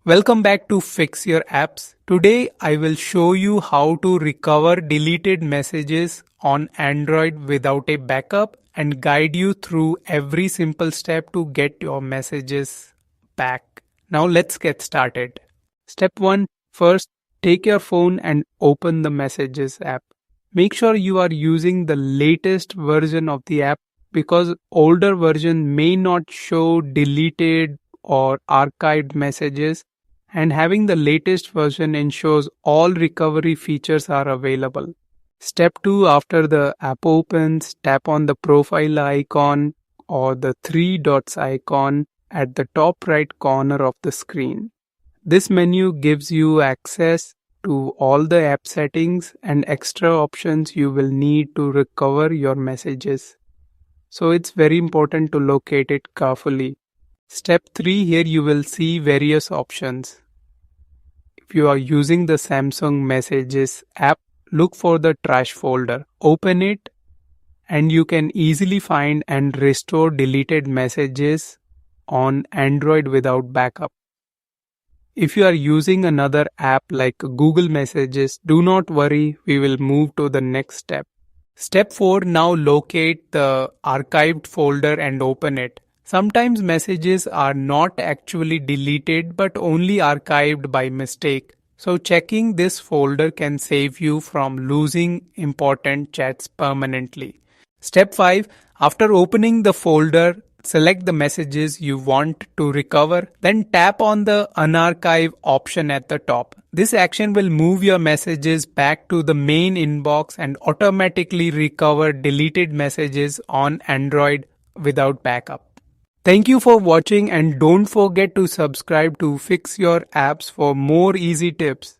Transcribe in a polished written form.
Welcome back to Fix Your Apps. Today I will show you how to recover deleted messages on Android without a backup and guide you through every simple step to get your messages back. Now let's get started. Step 1. First, take your phone and open the Messages app. Make sure you are using the latest version of the app because older version may not show deleted or archived messages, and having the latest version ensures all recovery features are available. Step 2. After the app opens, tap on the profile icon or the three dots icon at the top right corner of the screen. This menu gives you access to all the app settings and extra options you will need to recover your messages. So it's very important to locate it carefully. Step 3. Here you will see various options. If you are using the Samsung Messages app, look for the trash folder. Open it and you can easily find and restore deleted messages on Android without backup. If you are using another app like Google Messages, do not worry, we will move to the next step. Step 4. Now locate the archived folder and open it. Sometimes messages are not actually deleted but only archived by mistake. So checking this folder can save you from losing important chats permanently. Step 5. After opening the folder, select the messages you want to recover, then tap on the Unarchive option at the top. This action will move your messages back to the main inbox and automatically recover deleted messages on Android without backup. Thank you for watching and don't forget to subscribe to Fix Your Apps for more easy tips.